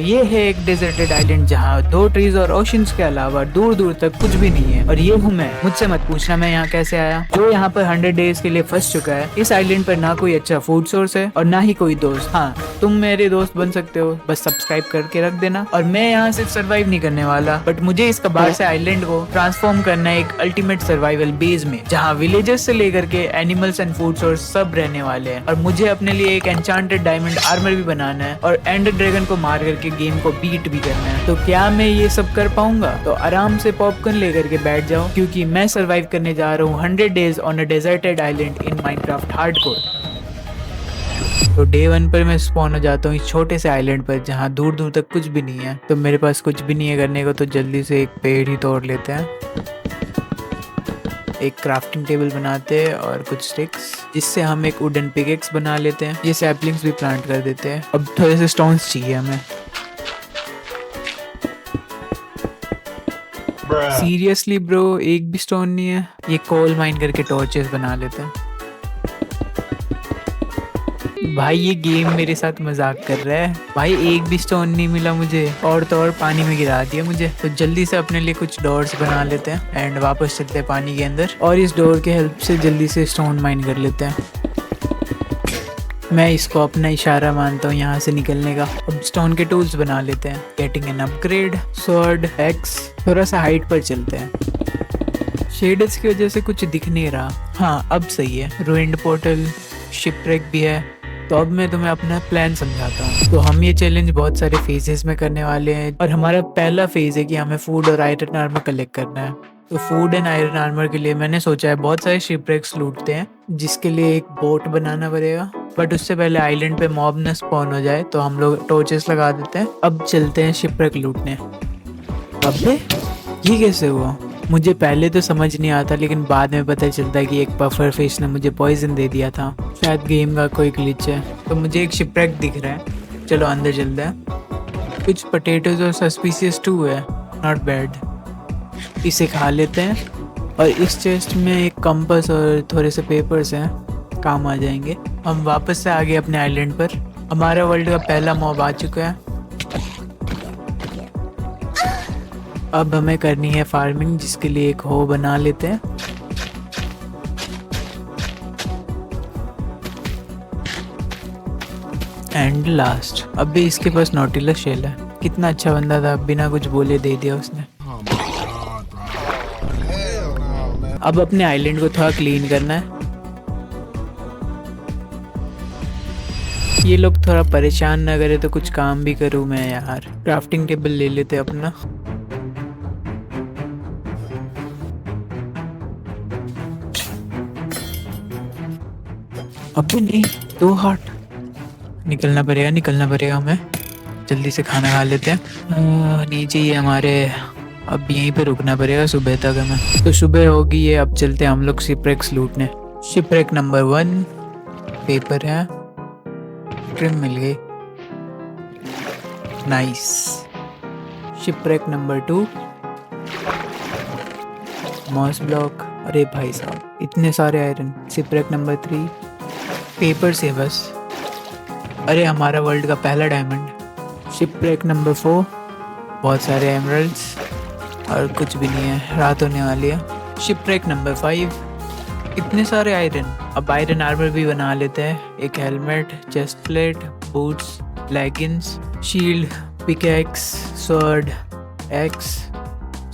ये है एक डेजर्टेड आइलैंड जहाँ 2 ट्रीज और ओशंस के अलावा दूर दूर तक कुछ भी नहीं है। और ये हूँ मैं। मुझसे मत पूछना मैं यहाँ कैसे आया। जो यहाँ पर 100 डेज के लिए फंस चुका है। इस आइलैंड पर ना कोई अच्छा फूड सोर्स है और ना ही कोई दोस्त। हाँ, तुम मेरे दोस्त बन सकते हो, बस सब्सक्राइब करके रख देना। और मैं यहाँ सिर्फ सर्वाइव नहीं करने वाला, बट मुझे इस कबाड़ से आइलैंड को ट्रांसफॉर्म करना है एक अल्टीमेट सर्वाइवल बेस में, जहाँ विलेजर्स से लेकर के एनिमल्स एंड फूड सोर्स सब रहने वाले हैं। और मुझे अपने लिए एक एन्चांटेड डायमंड आर्मर भी बनाना है और एंडर ड्रैगन को मार करके गेम को बीट भी करना है। तो क्या मैं ये सब कर पाऊंगा? तो आराम से पॉपकॉर्न लेकर के बैठ जाओ, क्योंकि मैं सर्वाइव करने जा रहा हूँ 100 days on a deserted island in Minecraft hardcore. तो डे 1 पर मैं स्पॉन हो जाता हूँ इस छोटे से आइलैंड पर, जहाँ दूर दूर तक कुछ भी नहीं है। तो मेरे पास कुछ भी नहीं है करने को, तो जल्दी से एक पेड़ ही तोड़ लेते हैं, एक क्राफ्टिंग टेबल बनाते हैं और कुछ स्टिक्स, जिससे हम एक वुडन पिकेक्स बना लेते हैं। ये सैपलिंग्स भी प्लांट कर देते हैं। अब थोड़े से स्टोन्स चाहिए हमें। सीरियसली ब्रो, एक भी स्टोन नहीं है। ये कोल माइन करके टॉर्चेस बना लेते हैं। भाई ये गेम मेरे साथ मजाक कर रहा है। भाई एक भी स्टोन नहीं मिला मुझे, और तो और पानी में गिरा दिया मुझे। तो जल्दी से अपने लिए कुछ डोर्स बना लेते हैं एंड वापस चलते हैं पानी के अंदर, और इस डोर के हेल्प से जल्दी से स्टोन माइन कर लेते हैं। मैं इसको अपना इशारा मानता हूँ यहाँ से निकलने का। अब स्टोन के टूल्स बना लेते हैं। Getting an upgrade, sword, x. थोड़ा सा हाइट पर चलते हैं। शेडर्स की वजह से कुछ दिख नहीं रहा। हाँ, अब सही है। रूइंड पोर्टल, शिपरेक भी है। तो अब मैं तुम्हें अपना प्लान समझाता हूँ। तो हम ये चैलेंज बहुत सारे फेजेस में करने वाले हैं, और हमारा पहला फेज है कि हमें फूड और आयरन आर्मर कलेक्ट करना है। तो फूड एंड आयरन आर्मर के लिए मैंने सोचा है बहुत सारे शिपरेक्स लूटते हैं, जिसके लिए एक बोट बनाना पड़ेगा। बट उससे पहले आइलैंड पे मॉब न स्पॉन हो जाए, तो हम लोग टॉर्चेस लगा देते हैं। अब चलते हैं शिपरेक लूटने। अबे ये कैसे हुआ? मुझे पहले तो समझ नहीं आता, लेकिन बाद में पता चलता है कि एक पफर फिश ने मुझे पॉइजन दे दिया था। शायद गेम का कोई ग्लिच है। तो मुझे एक शिपरेक दिख रहा है, चलो अंदर चलते हैं। कुछ पोटैटोज और सस्पिशियस टू है, नॉट बैड। इसे खा लेते हैं। और इस चेस्ट में एक कंपास और थोड़े से पेपर्स हैं, काम आ जाएंगे। हम वापस से आ गए अपने आइलैंड पर। हमारा वर्ल्ड का पहला मॉब आ चुका है। अब हमें करनी है फार्मिंग, जिसके लिए एक हो बना लेते हैं। एंड लास्ट, अब भी इसके पास नॉटिलस शेल है। कितना अच्छा बंदा था, बिना कुछ बोले दे दिया उसने। अब अपने आइलैंड को थोड़ा क्लीन करना है। ये लोग थोड़ा परेशान ना करे तो कुछ काम भी करूँ मैं यार। क्राफ्टिंग टेबल ले लेते अपना। अबे नहीं, 2 हार्ट। निकलना पड़ेगा हमें। जल्दी से खाना खा लेते हैं। नीचे ये हमारे, अब यहीं पे रुकना पड़ेगा सुबह तक हमें। तो सुबह होगी ये। अब चलते हैं हम लोग शिपरेक्स लूटने। शिपरेक नंबर 1 पेपर है, ट्रिम मिल गई, nice. Shipwreck number 2 moss block. अरे भाई साहब इतने सारे आयरन। शिपरेक नंबर 3 पेपर से बस। अरे हमारा वर्ल्ड का पहला डायमंड। शिपरेक नंबर 4 बहुत सारे एमरल्ड्स और कुछ भी नहीं है, रात होने वाली है। शिपरेक नंबर 5 इतने सारे आयरन। अब आयरन आर्मर भी बना लेते हैं। एक helmet, chest plate, boots, leggings, shield, pickaxe, sword, x,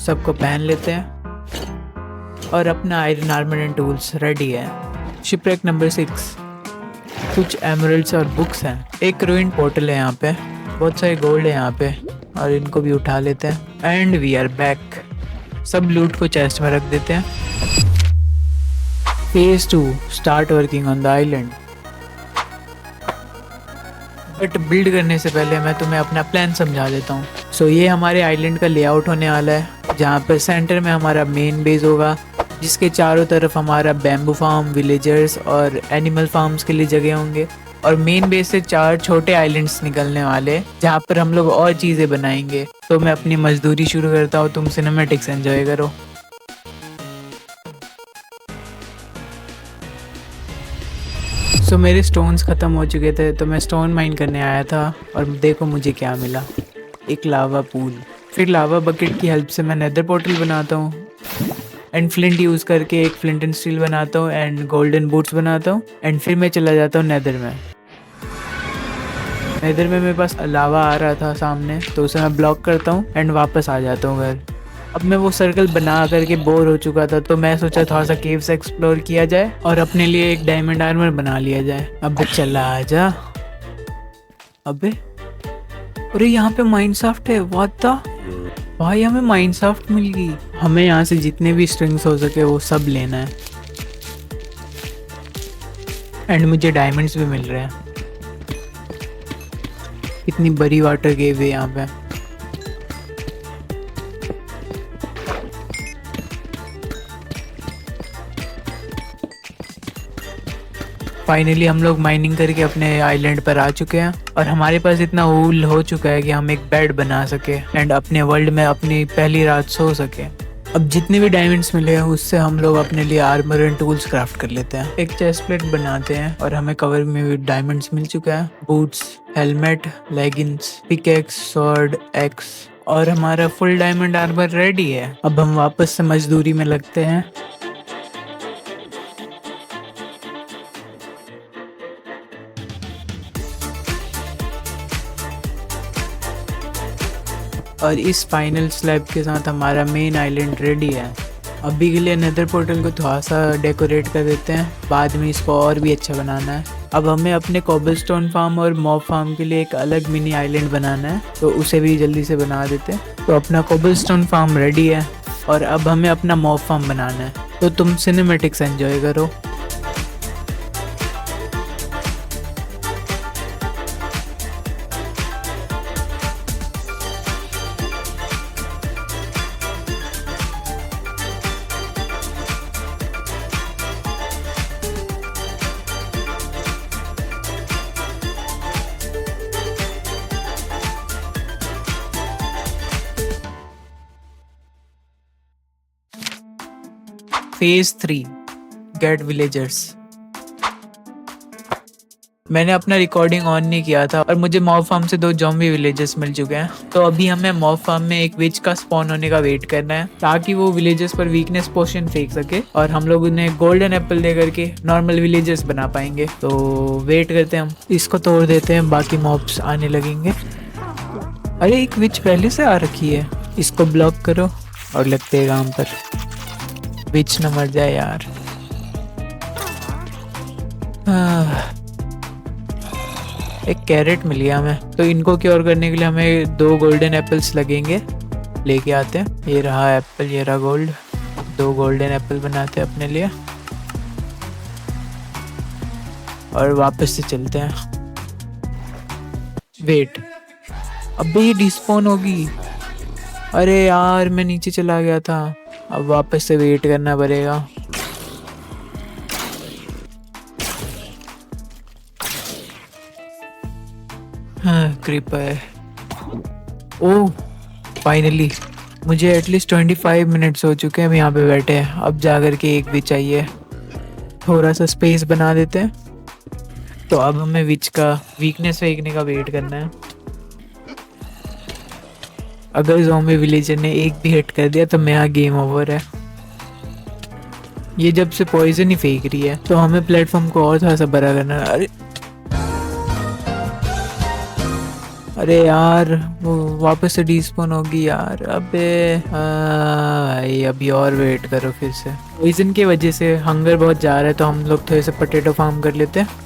सबको पहन लेते हैं। और अपना iron armour and tools ready है। शिपरेक नंबर 6 कुछ एमरल्ड्स और बुक्स हैं। एक रूइन पोर्टल है यहाँ पे, बहुत सारे गोल्ड है यहाँ पे, और इनको भी उठा लेते हैं। And we are back. सब लूट को चेस्ट में रख देते हैं। Phase 2 start working on the island. But build करने से पहले मैं तुम्हें अपना प्लान समझा देता हूँ। सो ये हमारे आइलैंड का लेआउट होने वाला है, जहाँ पर सेंटर में हमारा मेन बेस होगा, जिसके चारों तरफ हमारा बैम्बू फार्म, विलेजर्स और एनिमल फार्म्स के लिए जगह होंगे। और मेन बेस से 4 छोटे आइलैंड्स निकलने वाले, जहाँ पर हम लोग और चीज़ें बनाएंगे। तो मैं अपनी मजदूरी शुरू करता हूँ, तुम सिनेमैटिक्स एंजॉय करो। सो मेरे स्टोन्स ख़त्म हो चुके थे, तो मैं स्टोन माइन करने आया था, और देखो मुझे क्या मिला। एक लावा पूल। फिर लावा बकेट की हेल्प से मैं नेदर पोर्टल बनाता हूँ एंड फ्लिंट यूज़ करके एक फ्लिंट एंड स्टील बनाता हूँ एंड गोल्डन बूट्स बनाता हूँ एंड फिर मैं चला जाता हूँ नेदर में। नेदर में मेरे पास लावा आ रहा था सामने, तो उसे मैं ब्लॉक करता हूँ एंड वापस आ जाता हूँ घर। अब मैं वो सर्कल बना करके बोर हो चुका था, तो मैं सोचा थोड़ा सा केव्स एक्सप्लोर किया जाए और अपने लिए एक डायमंड आर्मर बना लिया जाए। अब चला आजा। अबे अरे यहाँ पे माइनशाफ्ट है। व्हाट द भाई, हमें माइनशाफ्ट मिल गई। हमें यहाँ से जितने भी स्ट्रिंग्स हो सके वो सब लेना है एंड मुझे डायमंड्स भी मिल रहे हैं। कितनी बड़ी वाटर केव है यहाँ पे। फाइनली हम लोग माइनिंग करके अपने आइलैंड पर आ चुके हैं और हमारे पास इतना वूल हो चुका है कि हम एक बेड बना सके एंड अपने वर्ल्ड में अपनी पहली रात सो सके। अब जितने भी डायमंड्स मिले हैं उससे हम लोग अपने लिए आर्मर एंड टूल्स क्राफ्ट कर लेते हैं। एक चेस्ट प्लेट बनाते हैं और हमें कवर में भी डायमंड्स मिल चुका है। Boots, helmet, leggings, pickaxe, sword, x और हमारा फुल डायमंड आर्मर रेडी है। अब हम वापस से मजदूरी में लगते हैं। और इस फाइनल स्लैब के साथ हमारा मेन आइलैंड रेडी है। अभी के लिए नेदर पोर्टल को थोड़ा सा डेकोरेट कर देते हैं, बाद में इसको और भी अच्छा बनाना है। अब हमें अपने कोबलस्टोन फार्म और मॉब फार्म के लिए एक अलग मिनी आइलैंड बनाना है, तो उसे भी जल्दी से बना देते हैं। तो अपना कोबलस्टोन फार्म रेडी है और अब हमें अपना मॉब फार्म बनाना है। तो तुम सिनेमैटिक्स एंजॉय करो। Phase 3 get villagers. मैंने अपना रिकॉर्डिंग ऑन नहीं किया था और मुझे मॉब फार्म से 2 ज़ॉम्बी विलेजर्स मिल चुके हैं। तो अभी हमें मॉब फार्म में एक विच का स्पॉन होने का वेट करना है ताकि वो विलेजर्स पर वीकनेस पोशन फेंक सके और हम लोग उन्हें गोल्डन एप्पल दे करके नॉर्मल विलेजर्स बना पाएंगे। तो वेट करते हैं, हम इसको तोड़ देते हैं, बाकी मॉब्स आने लगेंगे। अरे एक विच पहले से आ रखी है, इसको ब्लॉक करो और लगते हैं काम पर। विच न मर जाए यार। एक कैरेट मिल गया हमें। तो इनको क्योर करने के लिए हमें 2 गोल्डन एप्पल्स लगेंगे, लेके आते हैं। ये रहा एप्पल, ये रहा गोल्ड। 2 गोल्डन एप्पल बनाते हैं अपने लिए और वापस से चलते हैं। वेट, अब ये डिस्पॉन होगी। अरे यार मैं नीचे चला गया था, अब वापस से वेट करना पड़ेगा। हाँ क्रीपर। ओह फाइनली मुझे एटलीस्ट 25 मिनट्स हो चुके हैं हम यहाँ पे बैठे हैं। अब जाकर के एक भी चाहिए, थोड़ा सा स्पेस बना देते हैं। तो अब हमें विच का वीकनेस फेंकने का वेट करना है। अगर ज़ॉम्बी विलेजर ने एक भी हिट कर दिया तो मेरा गेम ओवर है। ये जब से पॉइजन ही फेंक रही है तो हमें प्लेटफॉर्म को और थोड़ा सा बड़ा करना है। अरे यार वो वापस से डिस्पॉन होगी यार। अबे भाई अभी और वेट करो फिर से। पॉइजन की वजह से हंगर बहुत जा रहा है, तो हम लोग थोड़े से पोटैटो फार्म कर लेते हैं।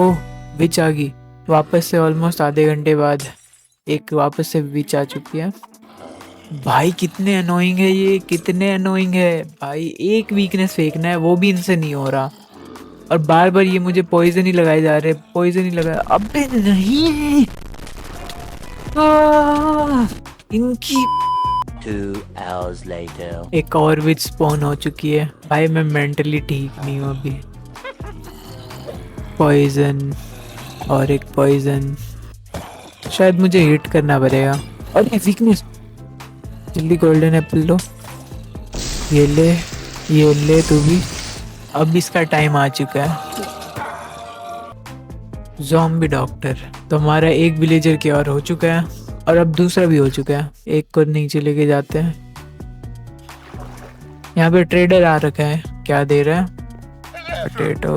ओह विच आ गई वापस से। ऑलमोस्ट आधे घंटे बाद एक वापस से विच आ चुकी है। भाई कितने अनोइंग है ये, कितने अनोइंग है भाई। एक वीकनेस फेंकना है वो भी इनसे नहीं हो रहा और बार बार ये मुझे पॉइजन ही लगाए जा रहे, पॉइजन ही लगा। अबे नहीं इनकी। 2 hours later. एक और विच स्पॉन हो चुकी है। भाई मैं मेंटली ठीक नहीं हूँ अभी। पॉइजन और एक पॉइजन, शायद मुझे हिट करना पड़ेगा। और ये वीकनेस, जल्दी गोल्डन एप्पल लो। ये ले तू भी। अब इसका टाइम आ चुका है। Zombie doctor. तो हमारा एक विलेजर की और हो चुका है और अब दूसरा भी हो चुका है। एक को नीचे लेके जाते हैं। यहाँ पे ट्रेडर आ रखा है, क्या दे रहा है? पोटैटो,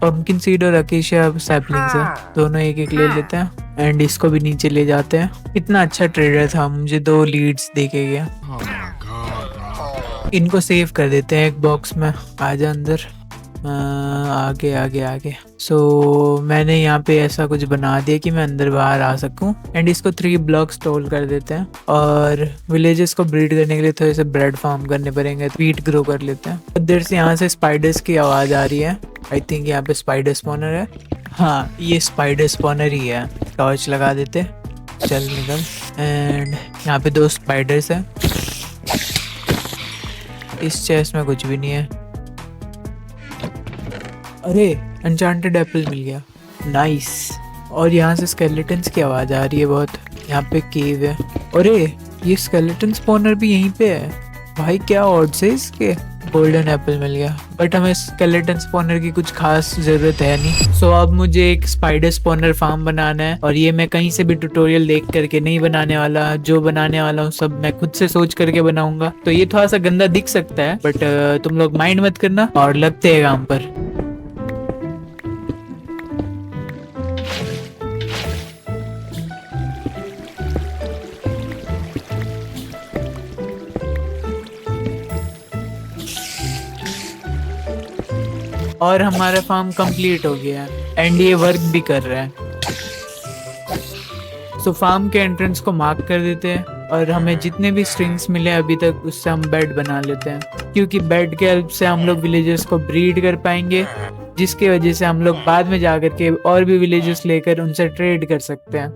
पंपकिन सीड और अकेशिया सैपलिंग्स है, दोनों एक एक ले लेते हैं एंड इसको भी नीचे ले जाते हैं। इतना अच्छा ट्रेडर था, मुझे 2 लीड्स दे के गया। इनको सेव कर देते हैं एक बॉक्स में। आजा अंदर। आगे आगे आगे। सो मैंने यहाँ पे ऐसा कुछ बना दिया कि मैं अंदर बाहर आ सकूं एंड इसको 3 ब्लॉक्स टोल कर देते हैं और विलेजेस को ब्रीड करने के लिए थोड़े से ब्रेड फार्म करने पड़ेंगे। वीट ग्रो कर लेते हैं। उधर से यहाँ से स्पाइडर्स की आवाज़ आ रही है। आई थिंक यहाँ पे स्पाइडर स्पॉनर है। हाँ, ये स्पाइडर स्पॉनर ही है। टॉर्च लगा देते, चल निकल। एंड यहाँ पे 2 स्पाइडर्स हैं। इस चेस्ट में कुछ भी नहीं है। अरे एन्चांटेड एप्पल मिल गया, नाइस। और यहाँ से स्केलेटन्स की आवाज़ आ रही है बहुत। यहाँ पे केव है। अरे ये स्केलेटन स्पॉनर भी यहीं पे है भाई, क्या ऑड्स है इसके। गोल्डन एप्पल मिल गया, बट हमें स्केलेटन स्पॉनर की कुछ खास ज़रूरत है नहीं। सो अब मुझे एक स्पाइडर स्पॉनर फार्म बनाना है और ये मैं कहीं से भी ट्यूटोरियल देख करके नहीं बनाने वाला। जो बनाने वाला हूँ सब मैं खुद से सोच करके बनाऊंगा। तो ये थोड़ा सा गंदा दिख सकता है, बट तुम लोग माइंड मत करना और लगते हैं काम पर। और हमारा फार्म कंप्लीट हो गया है एंड ये वर्क भी कर रहा है। सो फार्म के एंट्रेंस को मार्क कर देते हैं और हमें जितने भी स्ट्रिंग्स मिले अभी तक उससे हम बेड बना लेते हैं, क्योंकि बेड के हेल्प से हम लोग विलेजर्स को ब्रीड कर पाएंगे, जिसकी वजह से हम लोग बाद में जाकर के और भी विलेजर्स लेकर उनसे ट्रेड कर सकते हैं।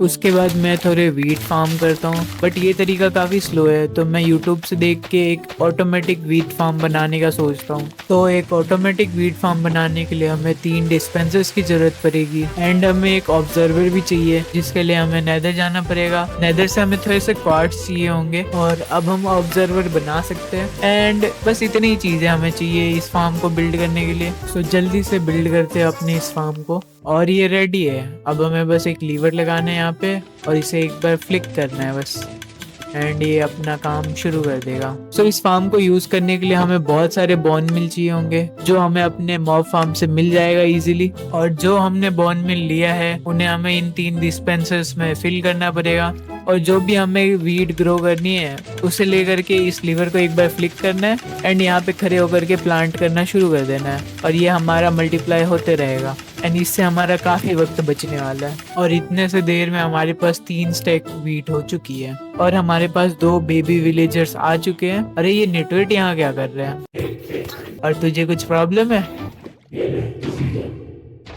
उसके बाद मैं थोड़े वीट फार्म करता हूँ, बट ये तरीका काफ़ी स्लो है, तो मैं यूट्यूब से देख के एक ऑटोमेटिक वीट फार्म बनाने का सोचता हूँ। तो एक ऑटोमेटिक वीट फार्म बनाने के लिए हमें 3 डिस्पेंसर्स की ज़रूरत पड़ेगी एंड हमें एक ऑब्जर्वर भी चाहिए, जिसके लिए हमें नेदर जाना पड़ेगा। नेदर से हमें थोड़े से क्वार्ट्स चाहिए होंगे और अब हम ऑब्जर्वर बना सकते हैं। एंड बस इतनी ही चीज़ें हमें चाहिए इस फार्म को बिल्ड करने के लिए। सो जल्दी से बिल्ड करते हैं अपने इस फार्म को और ये रेडी है। अब हमें बस एक लीवर लगाना है यहाँ पे और इसे एक बार फ्लिक करना है बस, एंड ये अपना काम शुरू कर देगा। सो इस फार्म को यूज करने के लिए हमें बहुत सारे बोन मिल चाहिए होंगे, जो हमें अपने मॉब फार्म से मिल जाएगा इजीली। और जो हमने बोन मिल लिया है उन्हें हमें इन 3 डिस्पेंसर्स में फिल करना पड़ेगा और जो भी हमें वीट ग्रो करनी है उसे लेकर के इस लीवर को एक बार फ्लिक करना है एंड यहाँ पे खड़े होकर के प्लांट करना शुरू कर देना है और ये हमारा मल्टीप्लाई होते रहेगा एंड इससे हमारा काफी वक्त बचने वाला है। और इतने से देर में हमारे पास 3 स्टैक वीट हो चुकी है और हमारे पास 2 बेबी विलेजर्स आ चुके हैं। अरे ये नेटवर्क यहाँ क्या कर रहे हैं? और तुझे कुछ प्रॉब्लम है?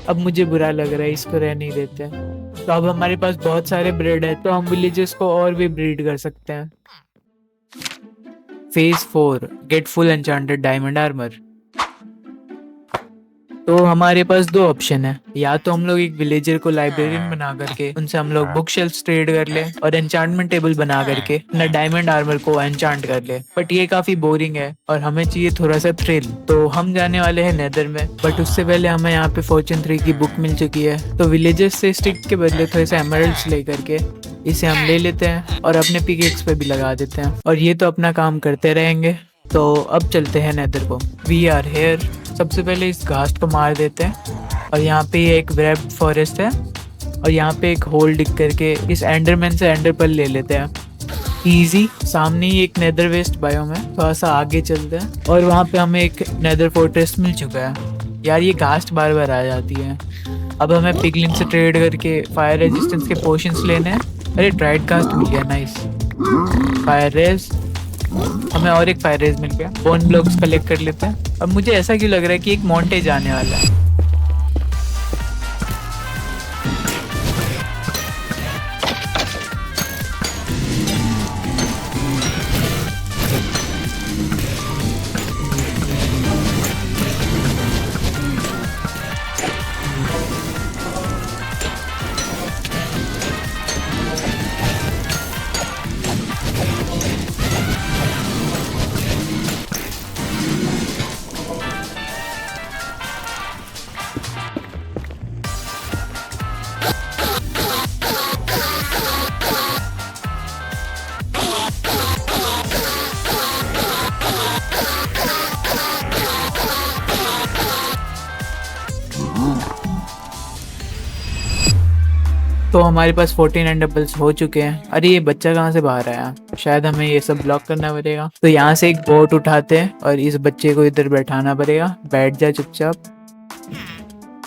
अब मुझे बुरा लग रहा है, इसको रह नहीं देते। तो अब हमारे पास बहुत सारे ब्रीड है, तो हम विलेजर्स को और भी ब्रीड कर सकते हैं। Phase 4, get full enchanted diamond armour. तो हमारे पास 2 ऑप्शन है, या तो हम लोग एक विलेजर को लाइब्रेरियन बना करके उनसे हम लोग बुक शेल्फ्स ट्रेड कर ले और एन्चांटमेंट टेबल बना करके अपना डायमंड आर्मर को एन्चांट कर ले, बट ये काफी बोरिंग है और हमें चाहिए थोड़ा सा थ्रिल। तो हम जाने वाले हैं नेदर में, बट उससे पहले हमें यहाँ पे फॉर्चून 3 की बुक मिल चुकी है। तो विलेजर्स से स्टिक के बदले थोड़े से एमरल्ड्स ले करके इसे हम ले लेते हैं और अपने पिकेक्स पे भी लगा देते हैं और ये तो अपना काम करते रहेंगे। तो अब चलते हैं नेदर को। We are here. सबसे पहले इस घास को मार देते हैं और यहाँ पे एक वेब फॉरेस्ट है और यहाँ पे एक होल डिग करके इस एंडरमैन से एंडर पर्ल ले लेते हैं। इजी। सामने ही एक नेदर वेस्ट बायोम है, थोड़ा सा आगे चलते हैं और वहाँ पे हमें एक नेदर फोर्ट्रेस मिल चुका है। यार ये घास बार बार आ जाती है। अब हमें पिगलिन से ट्रेड करके फायर रेजिस्टेंस के पोशंस लेने हैं। अरे ड्राइड कास्ट मिल गया, नाइस। फायर रेज, हमें और एक फायर रेज मिल गया। बोन ब्लॉक्स कलेक्ट कर लेते हैं। अब मुझे ऐसा क्यों लग रहा है कि एक मॉन्टेज आने वाला है। तो हमारे पास 14 एंडेबल्स हो चुके हैं। अरे ये बच्चा कहाँ से बाहर आया? शायद हमें ये सब ब्लॉक करना पड़ेगा। तो यहाँ से एक बोट उठाते हैं और इस बच्चे को इधर बैठाना पड़ेगा। बैठ जा चुपचाप।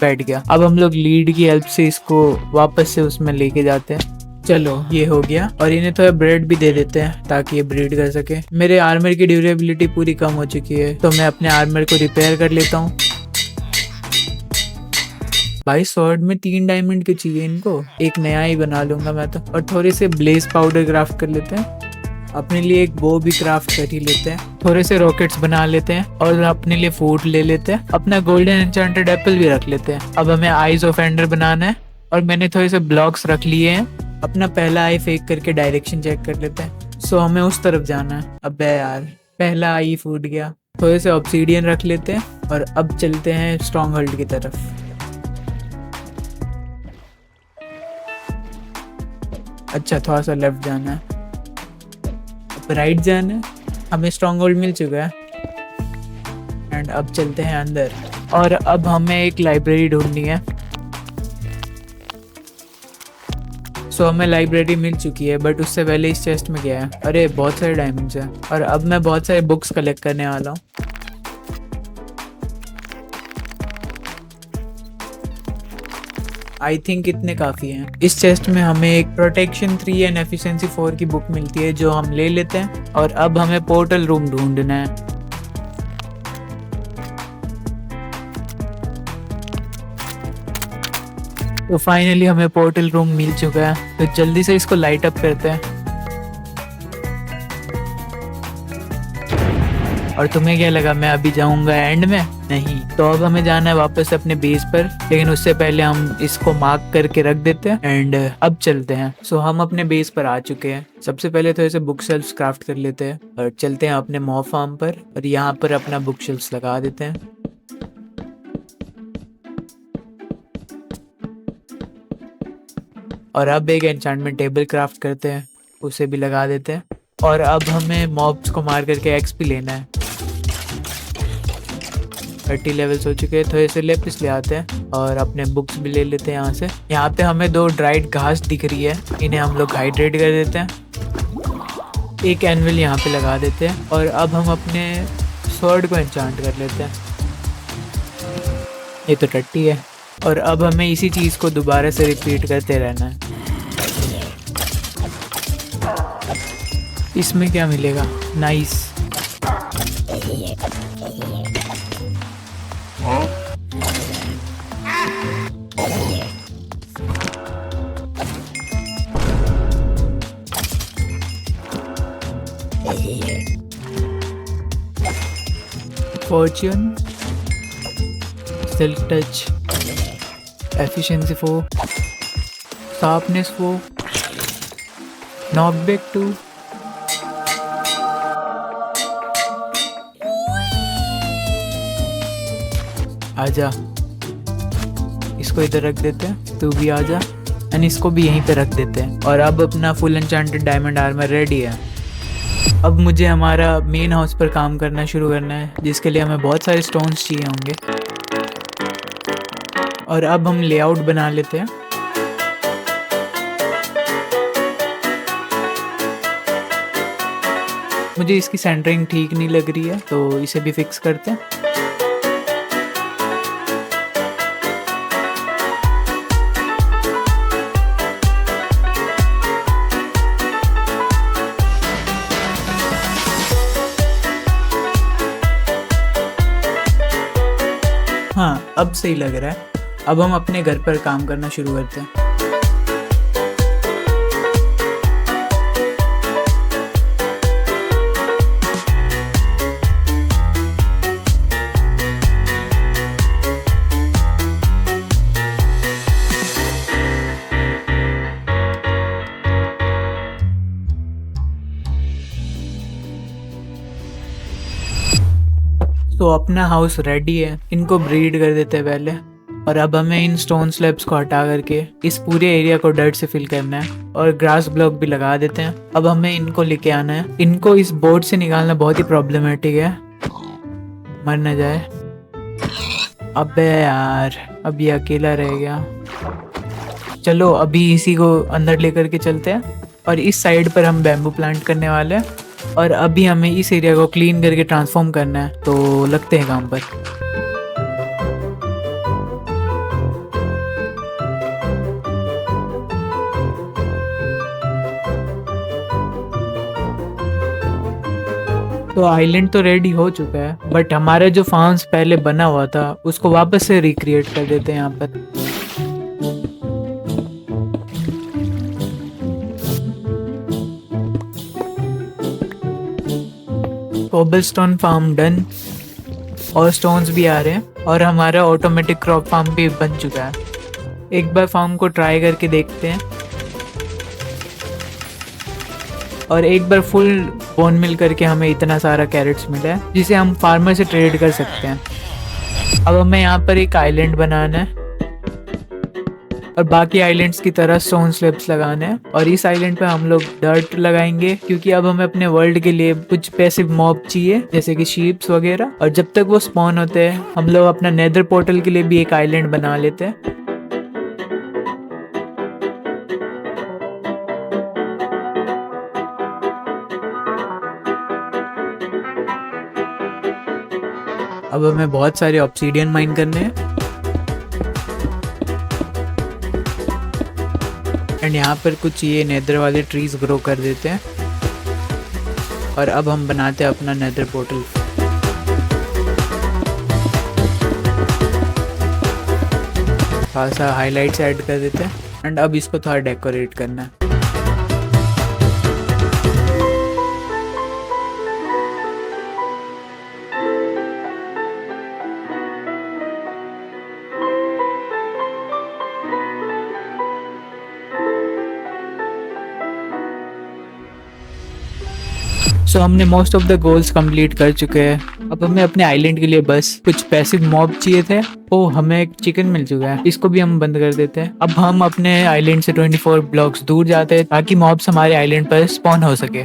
बैठ गया। अब हम लोग लीड की हेल्प से इसको वापस से उसमें लेके जाते हैं। चलो ये हो गया। और इन्हें थोड़ा ब्रेड भी दे देते हैं ताकि ये ब्रीड कर सके। मेरे आर्मर की ड्यूरेबिलिटी पूरी कम हो चुकी है तो मैं अपने आर्मर को रिपेयर कर लेता हूँ। भाई स्वॉर्ड में 3 डायमंड के चाहिए इनको। एक नया ही बना लूंगा मैं तो। और थोड़े से ब्लेज पाउडर क्राफ्ट कर लेते हैं। अपने लिए एक बो भी क्राफ्ट कर ही लेते हैं। थोड़े से रॉकेट्स बना लेते हैं और अपने लिए फूड ले लेते हैं। अपना गोल्डन एन्चेंटेड एप्पल भी रख लेते हैं। अब हमें आईज ऑफ एंडर बनाना है और मैंने थोड़े से ब्लॉक्स रख लिए हैं। अपना पहला आई फेक करके डायरेक्शन चेक कर लेते हैं। सो हमें उस तरफ जाना है। अबे यार पहला आई फूट गया। थोड़े से ऑब्सीडियन रख लेते हैं और अब चलते हैं स्ट्रॉन्ग होल्ड की तरफ। अच्छा थोड़ा सा लेफ्ट जाना है, अब राइट जाना है। हमें स्ट्रॉन्ग होल्ड मिल चुका है एंड अब चलते हैं अंदर। और अब हमें एक लाइब्रेरी ढूंढनी है। सो हमें लाइब्रेरी मिल चुकी है बट उससे पहले इस चेस्ट में गया है। अरे बहुत सारे डायमंड्स हैं और अब मैं बहुत सारे बुक्स कलेक्ट करने वाला हूँ। आई थिंक इतने काफ़ी हैं। इस चेस्ट में हमें एक प्रोटेक्शन 3 एंड एफिशिएंसी 4 की बुक मिलती है जो हम ले लेते हैं। और अब हमें पोर्टल रूम ढूंढना है। तो फाइनली हमें पोर्टल रूम मिल चुका है। तो जल्दी से इसको लाइट अप करते हैं। और तुम्हें क्या लगा मैं अभी जाऊंगा एंड में? नहीं। तो अब हमें जाना है वापस अपने बेस पर, लेकिन उससे पहले हम इसको मार्क करके रख देते हैं एंड अब चलते हैं। सो हम अपने बेस पर आ चुके हैं। सबसे पहले तो ऐसे बुक शेल्फ्स क्राफ्ट कर लेते हैं और चलते हैं अपने मॉब फार्म पर और यहाँ पर अपना बुक शेल्फ्स लगा देते हैं। और अब एक एन्चेंटमेंट टेबल क्राफ्ट करते हैं, उसे भी लगा देते हैं। और अब हमें मॉब्स को मार करके एक्सपी लेना है। 30 लेवल्स हो चुके हैं। थोड़े से लेपिस ले आते हैं और अपने बुक्स भी ले लेते हैं यहाँ से। यहाँ पे हमें 2 ड्राइड घास दिख रही है, इन्हें हम लोग हाइड्रेट कर देते हैं। एक एनविल यहाँ पे लगा देते हैं और अब हम अपने स्वॉर्ड को एन्चांट कर लेते हैं। ये तो टट्टी है। और अब हमें इसी चीज़ को दोबारा से रिपीट करते रहना है। इसमें क्या मिलेगा? Nice. Fortune, silk touch, efficiency 4, sharpness 4, knockback 2। आजा, इसको इधर रख देते हैं। तू भी आजा एंड इसको भी यहीं पे रख देते हैं। और अब अपना full enchanted diamond armour ready है। अब मुझे हमारा मेन हाउस पर काम करना शुरू करना है, जिसके लिए हमें बहुत सारे स्टोन्स चाहिए होंगे। और अब हम लेआउट बना लेते हैं। मुझे इसकी सेंटरिंग ठीक नहीं लग रही है तो इसे भी फिक्स करते हैं। हाँ अब सही लग रहा है। अब हम अपने घर पर काम करना शुरू करते हैं। तो अपना हाउस रेडी है। इनको ब्रीड कर देते हैं पहले। और अब हमें इन स्टोन स्लैब्स को हटा करके इस पूरे एरिया को डर्ट से फिल करना है और ग्रास ब्लॉक भी लगा देते हैं। अब हमें इनको लेके आना है। इनको इस बोर्ड से निकालना बहुत ही प्रॉब्लमेटिक है, मर न जाए। अबे यार अब ये अकेला रह गया। चलो अभी इसी को अंदर लेकर के चलते हैं और इस साइड पर हम बैम्बू प्लांट करने वाले हैं और अभी हमें इस एरिया को क्लीन करके ट्रांसफॉर्म करना है, तो लगते हैं काम पर। तो आइलैंड तो रेडी हो चुका है, बट हमारा जो फार्म्स पहले बना हुआ था उसको वापस से रिक्रिएट कर देते हैं यहाँ पर। कोबलस्टोन फार्म डन और स्टोन्स भी आ रहे हैं और हमारा ऑटोमेटिक क्रॉप फार्म भी बन चुका है। एक बार फार्म को ट्राई करके देखते हैं और एक बार फुल बोन मिल करके हमें इतना सारा कैरेट्स मिला है जिसे हम फार्मर से ट्रेड कर सकते हैं। अब हमें यहाँ पर एक आइलैंड बनाना है और बाकी आइलैंड्स की तरह स्टोन स्लैब्स लगाने हैं और इस आइलैंड पे हम लोग डर्ट लगाएंगे क्योंकि अब हमें अपने वर्ल्ड के लिए कुछ पैसिव मॉब चाहिए जैसे कि शीप्स वगैरह, और जब तक वो स्पॉन होते हैं हम लोग अपना नेदर पोर्टल के लिए भी एक आइलैंड बना लेते हैं। अब हमें बहुत सारे ऑब्सीडियन माइन करने हैं एंड यहाँ पर कुछ ये नेदर वाले ट्रीज ग्रो कर देते हैं और अब हम बनाते हैं अपना नेदर पोर्टल। थोड़ा सा हाईलाइट्स ऐड कर देते हैं एंड अब इसको थोड़ा डेकोरेट करना है। सो हमने most of the goals complete कर चुके हैं। अब हमें अपने आइलैंड के लिए बस कुछ पैसिव मॉब चाहिए थे। ओ हमें एक चिकन मिल चुका है, इसको भी हम बंद कर देते हैं। अब हम अपने आइलैंड से 24 ब्लॉक्स दूर जाते हैं ताकि मॉब्स हमारे आइलैंड पर स्पॉन हो सके।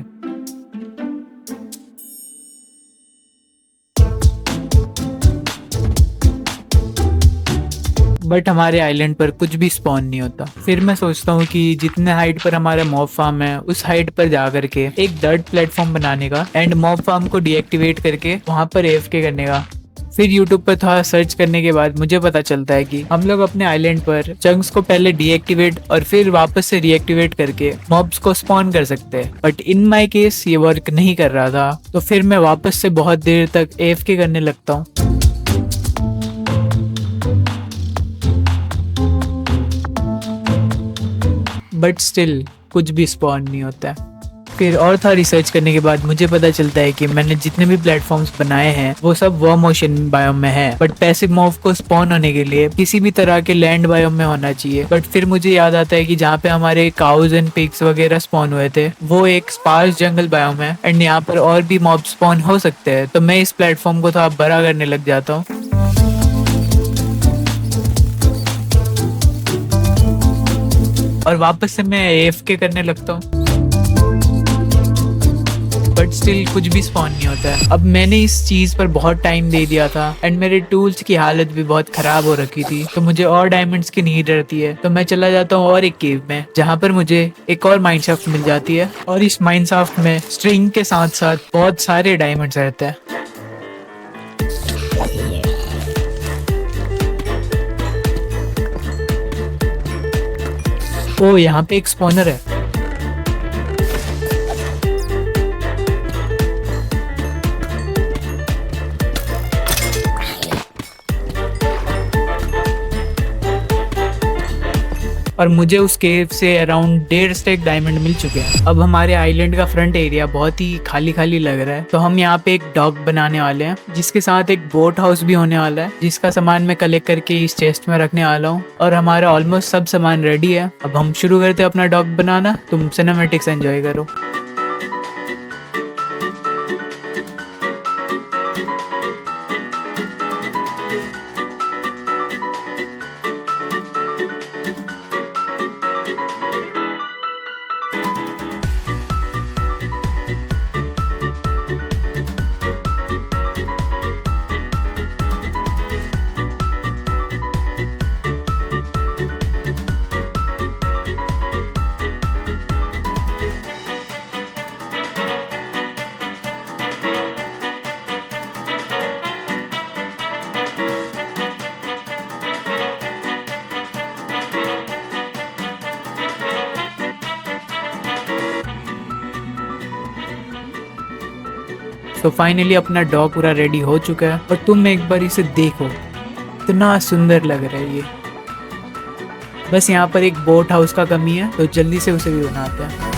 बट हमारे आइलैंड पर कुछ भी स्पॉन नहीं होता। फिर मैं सोचता हूँ कि जितने हाइट पर हमारा मॉब फार्म है उस हाइट पर जा करके एक डर्ट प्लेटफॉर्म बनाने का एंड मॉब फार्म को डीएक्टिवेट करके वहां पर एएफके करने का। फिर YouTube पर थोड़ा सर्च करने के बाद मुझे पता चलता है कि हम लोग अपने आइलैंड पर चंक्स को पहले डीएक्टिवेट और फिर वापस से रीएक्टिवेट करके मॉब्स को स्पॉन कर सकते हैं। बट इन माय केस ये वर्क नहीं कर रहा था, तो फिर मैं वापस से बहुत देर तक एएफके करने लगता हूँ। बट स्टिल कुछ भी स्पॉन नहीं होता है। फिर और था रिसर्च करने के बाद मुझे पता चलता है कि मैंने जितने भी प्लेटफॉर्म्स बनाए हैं वो सब वर्म ओशन बायोम में है, बट पैसिव मॉब को स्पॉन होने के लिए किसी भी तरह के लैंड बायोम में होना चाहिए। बट फिर मुझे याद आता है कि जहाँ पे हमारे काउज एंड पिग्स वगैरह स्पॉन हुए थे वो एक स्पार्स जंगल बायोम है एंड यहाँ पर और भी मॉब स्पॉन हो सकते हैं। तो मैं इस प्लेटफॉर्म को थोड़ा बड़ा करने लग जाता हूँ और वापस से मैं एएफके करने लगता हूँ। बट स्टिल कुछ भी स्पॉन नहीं होता है। अब मैंने इस चीज पर बहुत टाइम दे दिया था एंड मेरे टूल्स की हालत भी बहुत खराब हो रखी थी, तो मुझे और डायमंड्स की नीड रहती है। तो मैं चला जाता हूँ और एक केव में जहाँ पर मुझे एक और माइन शाफ्ट मिल जाती है और इस माइन शाफ्ट में स्ट्रिंग के साथ साथ बहुत सारे डायमंड्स रहते हैं। ओ यहाँ पे एक स्पॉनर है। और मुझे उस केव से अराउंड 1.5 स्टैक डायमंड मिल चुके हैं। अब हमारे आइलैंड का फ्रंट एरिया बहुत ही खाली खाली लग रहा है, तो हम यहाँ पे एक डॉक बनाने वाले हैं जिसके साथ एक बोट हाउस भी होने वाला है जिसका सामान मैं कलेक्ट करके इस चेस्ट में रखने वाला हूँ। और हमारा ऑलमोस्ट सब सामान रेडी है। अब हम शुरू करते हैं अपना डॉक बनाना। तुम सिनेमैटिक्स एंजॉय करो। तो फाइनली अपना डॉग पूरा रेडी हो चुका है और तुम एक बार इसे देखो, इतना सुंदर लग रहा है ये। बस यहाँ पर एक बोट हाउस का कमी है, तो जल्दी से उसे भी बनाते हैं।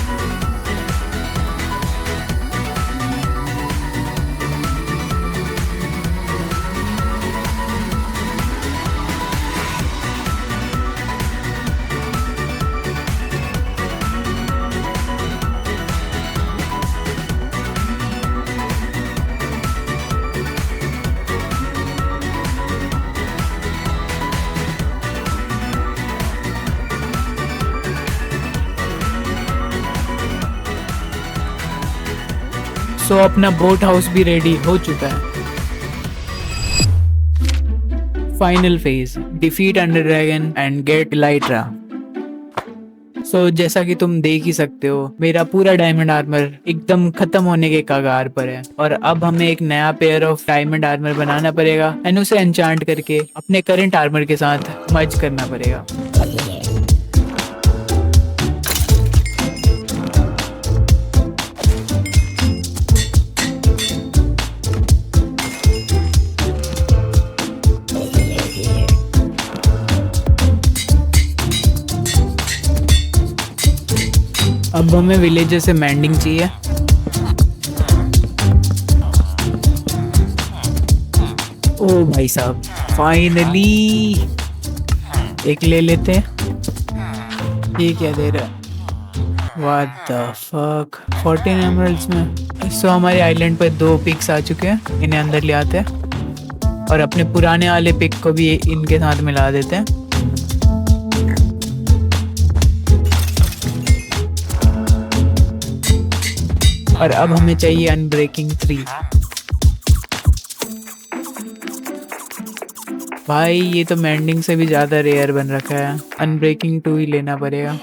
सो अपना बोट हाउस भी रेडी हो चुका है। Final phase, defeat Ender Dragon and get Elytra. So जैसा कि तुम देख ही सकते हो, मेरा पूरा डायमंड आर्मर एकदम खत्म होने के कगार पर है और अब हमें एक नया पेयर ऑफ डायमंड आर्मर बनाना पड़ेगा एंड उसे एन्चांट करके अपने करंट आर्मर के साथ मर्ज करना पड़ेगा। अब हमें विलेजर से मैंडिंग चाहिए। ओ भाई साहब, फाइनली एक ले लेते हैं। ये क्या दे रहा है? व्हाट द फक, 14 एमरल्ड्स में। सो हमारे आइलैंड पर 2 पिक्स आ चुके हैं, इन्हें अंदर ले आते हैं और अपने पुराने वाले पिक को भी इनके साथ मिला देते हैं। और अब हमें चाहिए अनब्रेकिंग 3। भाई ये तो मैंडिंग से भी ज्यादा रेयर बन रखा है, अनब्रेकिंग 2 ही लेना पड़ेगा।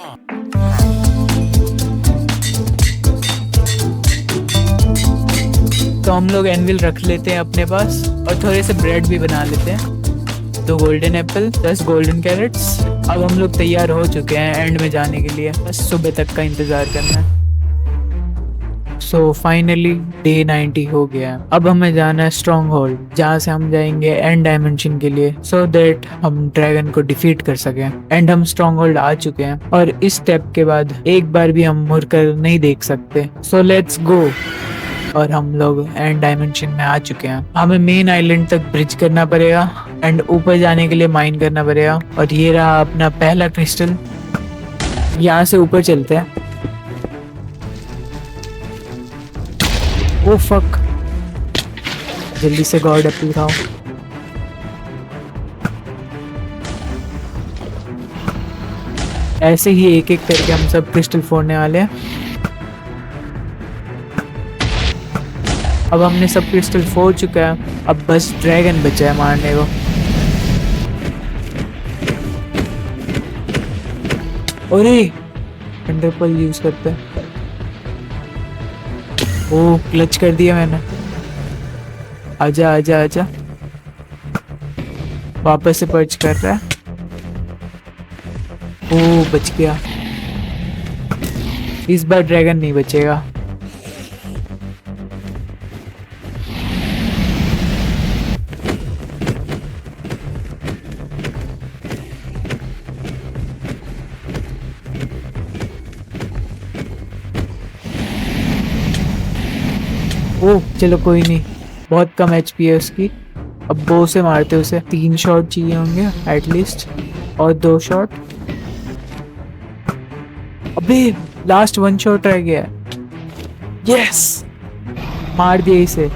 तो हम लोग एनविल रख लेते हैं अपने पास और थोड़े से ब्रेड भी बना लेते हैं। 2 गोल्डन एप्पल, 10 गोल्डन कैरेट्स। अब हम लोग तैयार हो चुके हैं एंड में जाने के लिए, बस सुबह तक का इंतजार करना है। सो फाइनली डे 90 हो गया। अब हमें जाना है स्ट्रॉन्ग होल्ड, जहाँ से हम जाएंगे एंड डायमेंशन के लिए, सो दैट हम ड्रैगन को डिफीट कर सकें। एंड हम स्ट्रॉन्ग होल्ड आ चुके हैं और इस स्टेप के बाद एक बार भी हम मुड़कर नहीं देख सकते। So let's go. और हम लोग एंड डायमेंशन में आ चुके हैं। हमें मेन आइलैंड तक ब्रिज करना पड़ेगा एंड ऊपर जाने के लिए माइन करना पड़ेगा। और ये रहा अपना पहला क्रिस्टल। यहाँ से ऊपर चलते हैं। ओ फक, जल्दी से गॉड एप्पल खाओ। ऐसे ही एक एक करके हम सब क्रिस्टल फोड़ने वाले हैं। अब हमने सब क्रिस्टल फोड़ चुका है, अब बस ड्रैगन बचा है मारने को। अरे अंडरपल यूज करते हैं। ओ क्लच कर दिया मैंने। आजा आजा आजा, वापस से पर्च कर रहा है। ओ बच गया। इस बार ड्रैगन नहीं बचेगा। ओह चलो कोई नहीं, बहुत कम एचपी है उसकी। अब बो से मारते उसे। 3 शॉट चाहिए होंगे एटलीस्ट और 2 शॉट। अबे लास्ट 1 शॉट रह गया। यस, मार दिया इसे।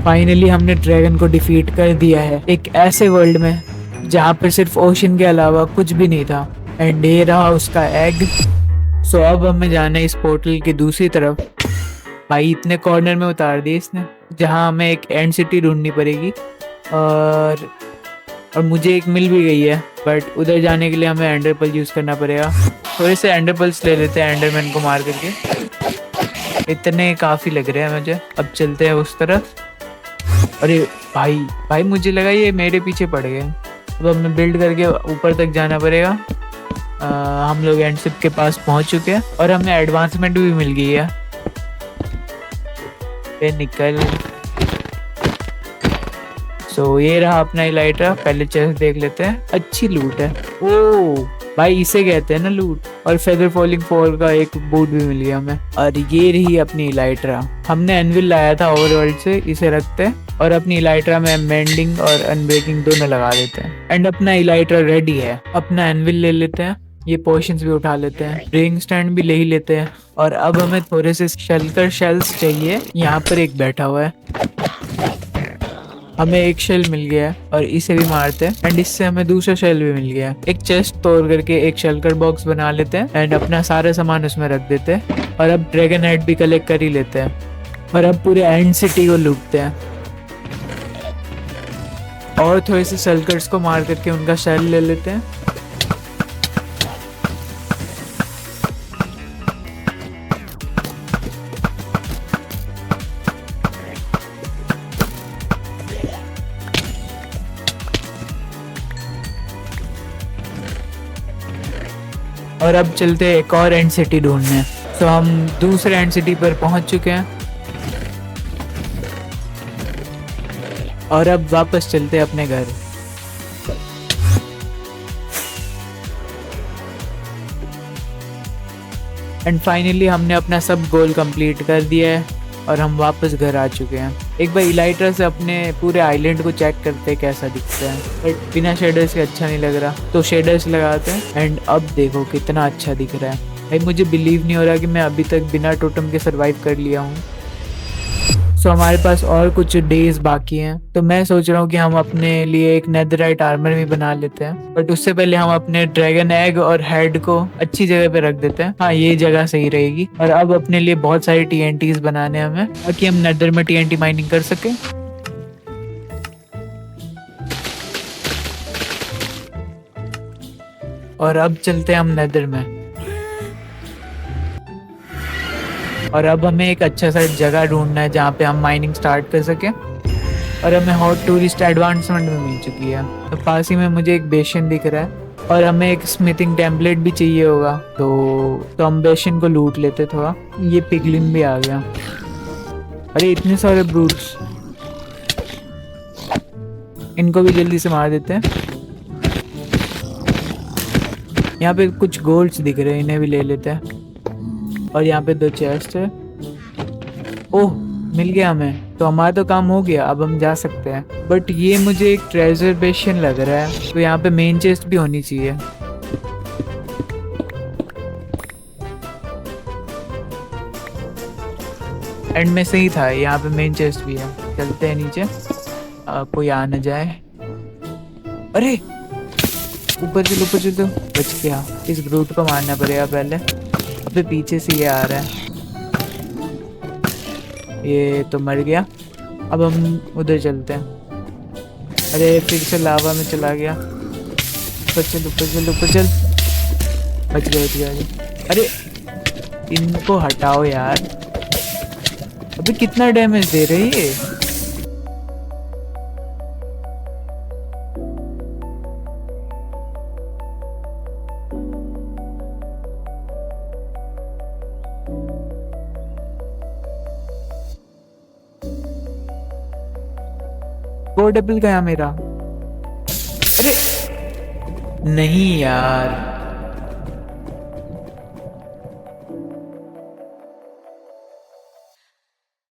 फाइनली हमने ड्रैगन को डिफीट कर दिया है, एक ऐसे वर्ल्ड में जहाँ पर सिर्फ ओशन के अलावा कुछ भी नहीं था। एंड ये रहा उसका एग। सो अब हमें जाना है इस पोर्टल की दूसरी तरफ। भाई इतने कॉर्नर में उतार दिए इसने, जहाँ हमें एक एंड सिटी ढूंढनी पड़ेगी। और मुझे एक मिल भी गई है, बट उधर जाने के लिए हमें एंडरपल यूज करना पड़ेगा। थोड़े से एंडरपल्स ले लेते हैं एंडरमैन को मार करके। इतने काफी लग रहे हैं मुझे। अब चलते हैं उस तरफ। अरे भाई मुझे लगा ये मेरे पीछे पड़ गए। अब हमें बिल्ड करके ऊपर तक जाना पड़ेगा। हम लोग एंड शिप के पास पहुंच चुके हैं और हमें एडवांसमेंट भी मिल गई है। ये निकल। सो ये रहा अपना इलाइट्रा। पहले चेस्ट देख लेते हैं। अच्छी लूट है। ओ भाई इसे कहते हैं ना लूट। और फेदर फॉलिंग फॉल का एक बूट भी मिल गया हमें। और ये रही अपनी इलाइट्रा। हमने एनविल लाया था ओवरवर्ल्ड से, इसे रखते हैं और अपनी इलाइट्रा में मेंडिंग और अनब्रेकिंग दोनों लगा देते हैं। एंड अपना इलाइट्रा रेडी है। अपना एनविल ले लेते हैं, ये पोर्शंस भी उठा लेते हैं, प्रेइंग स्टैंड भी ले ही लेते हैं। और अब हमें थोड़े से शलकर शेल्स चाहिए। यहाँ पर एक बैठा हुआ है, हमें एक शेल मिल गया है और इसे भी मारते हैं। एंड इससे हमें दूसरा शेल भी मिल गया है। एक चेस्ट तोड़ करके एक शेल्कर बॉक्स बना लेते हैं एंड अपना सारा सामान उसमें रख देते हैं। और अब ड्रैगन हेड भी कलेक्ट कर ही लेते हैं। और अब पूरे एंड सिटी को लूटते हैं और थोड़े से शेल्कर्स को मार करके उनका शेल ले लेते हैं। और अब चलते हैं एक और एंड सिटी ढूंढने। तो हम दूसरे एंड सिटी पर पहुंच चुके हैं और अब वापस चलते हैं अपने घर। एंड फाइनली हमने अपना सब गोल कंप्लीट कर दिया है और हम वापस घर आ चुके हैं। एक बार इलाइट्रा से अपने पूरे आइलैंड को चेक करते हैं कैसा दिखता है। बट बिना शेडर्स के अच्छा नहीं लग रहा, तो शेडर्स लगाते हैं। एंड अब देखो कितना अच्छा दिख रहा है भाई। मुझे बिलीव नहीं हो रहा कि मैं अभी तक बिना टोटम के सर्वाइव कर लिया हूँ। सो हमारे पास और कुछ डेज बाकी हैं, तो मैं सोच रहा हूँ कि हम अपने लिए एक नेदरराइट आर्मर भी बना लेते हैं। बट उससे पहले हम अपने ड्रैगन एग और हेड को अच्छी जगह पे रख देते हैं। हाँ ये जगह सही रहेगी। और अब अपने लिए बहुत सारी TNTs बनाने हमें, ताकि हम नेदर में TNT माइनिंग कर सके। और अब चलते हैं हम नेदर में। और अब हमें एक अच्छा सा जगह ढूंढना है जहाँ पे हम माइनिंग स्टार्ट कर सकें। और हमें हॉट टूरिस्ट एडवांसमेंट भी मिल चुकी है। तो पास ही में मुझे एक बेसिन दिख रहा है और हमें एक स्मिथिंग टेम्पलेट भी चाहिए होगा। तो हम बेसिन को लूट लेते थोड़ा। ये पिगलिन भी आ गया। अरे इतने सारे ब्रूट्स, इनको भी जल्दी से मार देते हैं। यहाँ पे कुछ गोल्ड्स दिख रहे हैं, इन्हें भी ले लेते हैं। और यहाँ पे 2 चेस्ट है। ओह मिल गया हमें, तो हमारा तो काम हो गया। अब हम जा सकते हैं। बट ये मुझे एक ट्रेजर बेसिन लग रहा है, तो यहाँ पे मेन चेस्ट भी होनी चाहिए। एंड में सही था, यहाँ पे मेन चेस्ट भी है। चलते हैं नीचे, कोई आ न जाए। अरे ऊपर चलो, बच गया। इस ग्रूट को मारना पड़ेगा पहले। अबे पीछे से ये आ रहा है, ये तो मर गया। अब हम उधर चलते हैं। अरे फिर से लावा में चला गया। ऊपर चल। बच गया। अरे इनको हटाओ यार। अबे कितना डैमेज दे रही है। गोल्ड एप्पल गया मेरा। अरे नहीं यार,